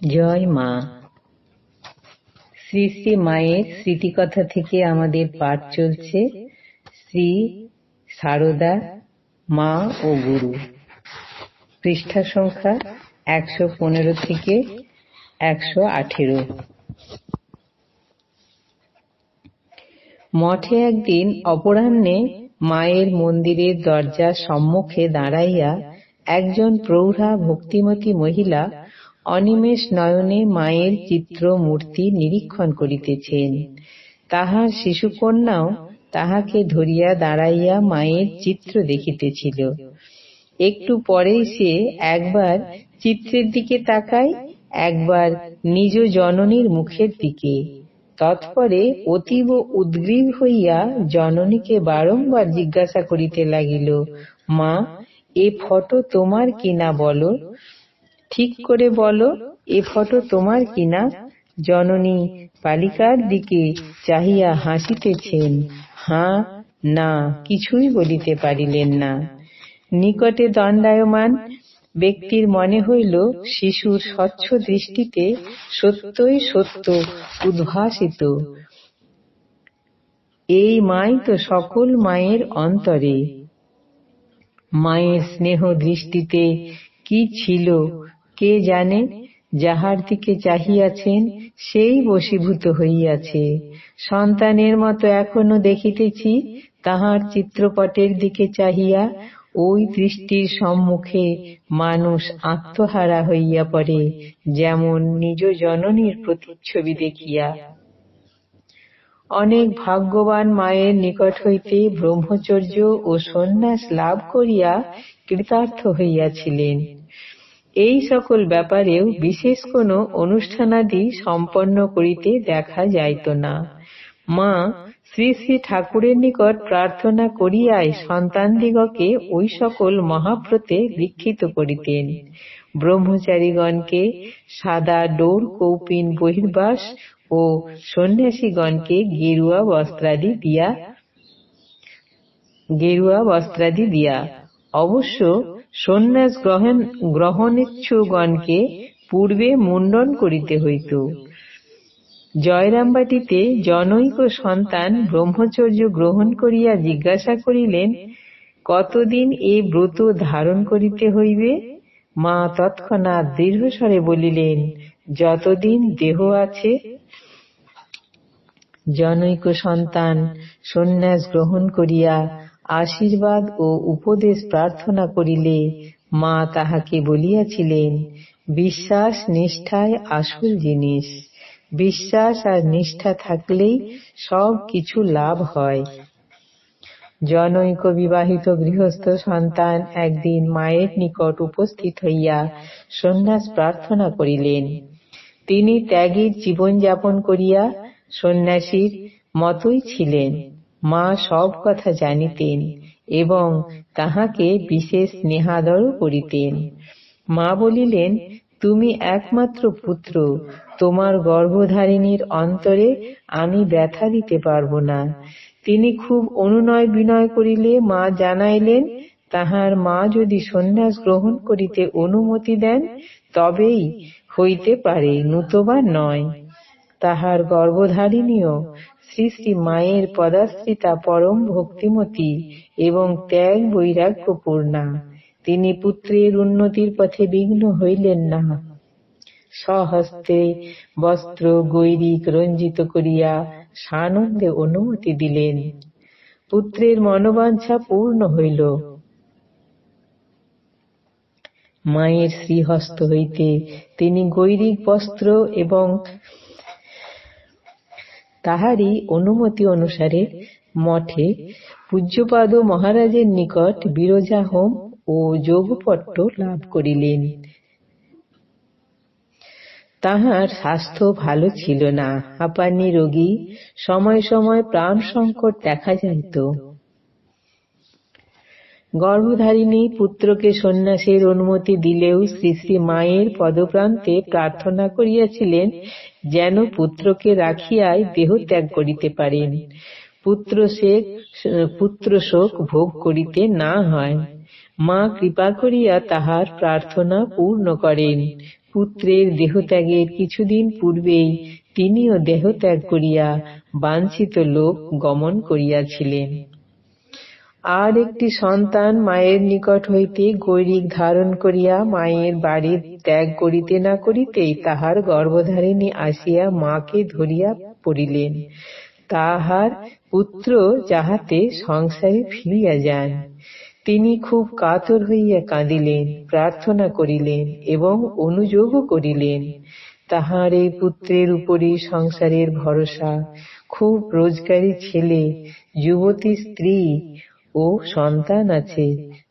জয় মা। শ্রী শ্রী মায়ের স্মৃতিকথা থেকে আমাদের পাঠ চলছে শ্রী সারদা মা ও গুরু, পৃষ্ঠা সংখ্যা 115 থেকে 118। মঠে একদিন অপরাহ্নে মায়ের মন্দিরের দরজার সম্মুখে দাঁড়াইয়া একজন প্রৌঢ়া ভক্তিমতী মহিলা অনিমেষ নয়নে মায়ের চিত্র মূর্তি নিরীক্ষণ করিতেছেন। তাহার শিশুকন্যাও তাহাকে ধরিয়া দাঁড়াইয়া মায়ের চিত্র দেখিতেছিল। একটু পরেই সে একবার চিত্রের দিকে তাকায়, একবার নিজ জননীর মুখের দিকে। তৎপরে অতীব উদ্গ্রীব হইয়া জননীকে বারংবার জিজ্ঞাসা করিতে লাগিল, মা, এ ফটো তোমার কিনা বলো, ঠিক করে বলো, এ ফটো তোমার কিনা? জননী বালিকার দিকে চাহিয়া হাসিতেছেন, হাঁ না কিছুই বলিতে পারিলেন না। নিকটে দণ্ডায়মান ব্যক্তির মনে হইল শিশুর স্বচ্ছ দৃষ্টিতে সত্যই সত্য উদ্ভাসিত। এই মাই তো সকল মায়ের অন্তরে। মায়ের স্নেহ দৃষ্টিতে কি ছিল কে জানে, যাহার দিকে চাহিয়াছেন সেই বশীভূত হইয়াছে। সন্তানের মতো এখনো দেখিতেছি তাহার চিত্রপটের দিকে চাহিয়া। ওই দৃষ্টির সম্মুখে মানুষ আত্মহারা হইয়া পড়ে, যেমন নিজ জননীর প্রতিচ্ছবি দেখিয়া। অনেক ভাগ্যবান মায়ের নিকট হইতে ব্রহ্মচর্য ও সন্ন্যাস লাভ করিয়া কৃতার্থ হইয়াছিলেন। এই সকল ব্যাপারেও বিশেষ কোনো অনুষ্ঠানাদি সম্পন্ন করিতে দেখা যাইত না। মা শ্রী শ্রী ঠাকুরের নিকট প্রার্থনা করিয়াই সন্তানদিগকে ওই সকল মহাব্রতে দীক্ষিত করিতেন। ব্রহ্মচারীগণকে সাদা ডোর কৌপিন বহির্বাস ও সন্ন্যাসীগণকে গেরুয়া বস্ত্রাদি দিয়া। অবশ্য সন্ন্যাস গ্রহণেচ্ছুগণকে পূর্বে মুণ্ডন করিতে হইত। জয়রামবাটিতে জনৈক সন্তান ব্রহ্মচর্য গ্রহণ করিয়া জিজ্ঞাসা করিলেন, কতদিন এ ব্রত ধারণ করিতে হইবে? মা তৎক্ষণাৎ দৃঢ়স্বরে বলিলেন, যতদিন দেহ আছে। জনৈক সন্তান সন্ন্যাস গ্রহণ করিয়া আশীর্বাদ ও উপদেশ প্রার্থনা করিলে মা তাহাকে বলিয়াছিলেন, বিশ্বাস নিষ্ঠাই আসল জিনিস। বিশ্বাস আর নিষ্ঠা থাকলেই সব কিছু লাভ হয়। জনৈক বিবাহিত গৃহস্থ সন্তান একদিন মায়ের নিকট উপস্থিত হইয়া সন্ন্যাস প্রার্থনা করিলেন। তিনি ত্যাগীর জীবনযাপন করিয়া সন্ন্যাসীর মতই ছিলেন। মা সব কথা জানিতেন এবং তাহাকে বিশেষ স্নেহাদরও করিতেন। মা বলিলেন, তুমি একমাত্র পুত্র, তোমার গর্ভধারিণীর অন্তরে আমি ব্যথা দিতে পারব না। তিনি খুব অনুনয় বিনয় করিলে মা জানাইলেন, তাহার মা যদি সন্ন্যাস গ্রহণ করিতে অনুমতি দেন তবেই হইতে পারে, নতুবা নয়। তাহার গর্ভধারিণীও শ্রী শ্রী মায়ের পদাশ্রিতা পরম ভক্তিমতী এবং ত্যাগ বৈরাগ্যপূর্ণা। তিনি পুত্রের উন্নতির পথে বিঘ্ন হইলেন না। স্বহস্তে বস্ত্র গৈরিক রঞ্জিত করিয়া সানন্দে অনুমতি দিলেন। পুত্রের মনোবাঞ্ছা পূর্ণ হইল। মায়ের শ্রীহস্ত হইতে তিনি গৈরিক বস্ত্র এবং তাহারই অনুমতি অনুসারে মঠে পূজ্যপাদ মহারাজের নিকট বিরজা হোম ও যোগপট্ট লাভ করিলেন। তাহার স্বাস্থ্য ভালো ছিল না, হাঁপানি রোগী, সময় সময় প্রাণ সংকট দেখা যাইত। গর্ভধারিণী পুত্রকে সন্ন্যাসের অনুমতি দিলেও শ্রী শ্রী মায়ের পদপ্রান্তে প্রার্থনা করিয়াছিলেন যেন পুত্রকে রাখিয়াই দেহত্যাগ করিতে পারেন, পুত্র শোক ভোগ করিতে না হয়। মা কৃপা করিয়া তাহার প্রার্থনা পূর্ণ করেন। পুত্রের দেহত্যাগের কিছুদিন পূর্বেই তিনিও দেহত্যাগ করিয়া বাঞ্ছিত লোক গমন করিয়াছিলেন। আর একটি সন্তান মায়ের নিকট হইতে গৈরিক ধারণ করিয়া মায়ের বাড়ি ত্যাগ করিতে না করিতেই তাহার গর্ভধারিণী আসিয়া মাকে ধরিয়া পড়িলেন। তাহার পুত্র যাহাতে সংসারে ফিরিয়া যান। তিনি খুব কাতর হইয়া কাঁদিলেন, প্রার্থনা করিলেন এবং অনুযোগও করিলেন। তাহার এই পুত্রের উপরই সংসারের ভরসা, খুব রোজগারি ছেলে, যুবতী স্ত্রী ও সন্তান আছে,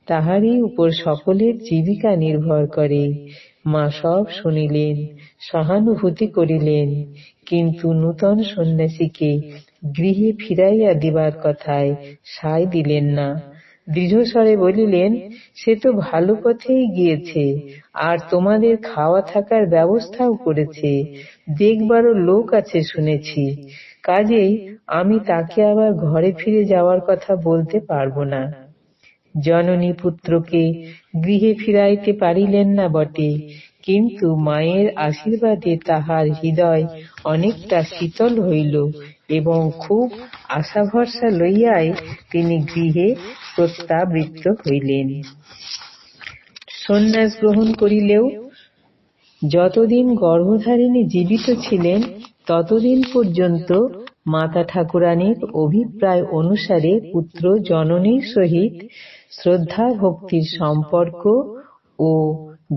তাহারই উপর সকলের জীবিকা নির্ভর করে। মা সব শুনিলেন, সহানুভূতি করিলেন, কিন্তু নূতন সন্ন্যাসীকে গৃহে ফিরাইয়া দিবার কথায় সায় দিলেন না। দৃঢ়স্বরে বলিলেন, সে তো ভালো পথেই গিয়েছে, আর তোমাদের খাওয়া থাকার ব্যবস্থাও করেছে, দেখবারও লোক আছে শুনেছি, কাজেই আমি তাকে আবার ঘরে ফিরে যাওয়ার কথা বলতে পারব না। জননী পুত্রকে গৃহে ফিরাইতে পারিলেন না বটে, কিন্তু মায়ের আশীর্বাদে তাহার হৃদয় অনেকটা শীতল হইল এবং খুব আশা ভরসা লইয়াই তিনি গৃহে প্রত্যাবৃত্ত হইলেন। সন্ন্যাস গ্রহণ করিলেও যতদিন গর্ভধারিণী জীবিত ছিলেন ততদিন পর্যন্ত মাতা ঠাকুরানীর অভিপ্রায় অনুসারে পুত্র জননীর সহিত শ্রদ্ধা ভক্তির সম্পর্ক ও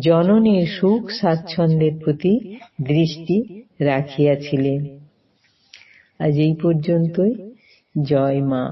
জননীর সুখ স্বাচ্ছন্দ্যের প্রতি দৃষ্টি রাখিয়াছিলেন। আজ এই পর্যন্তই। জয় মা।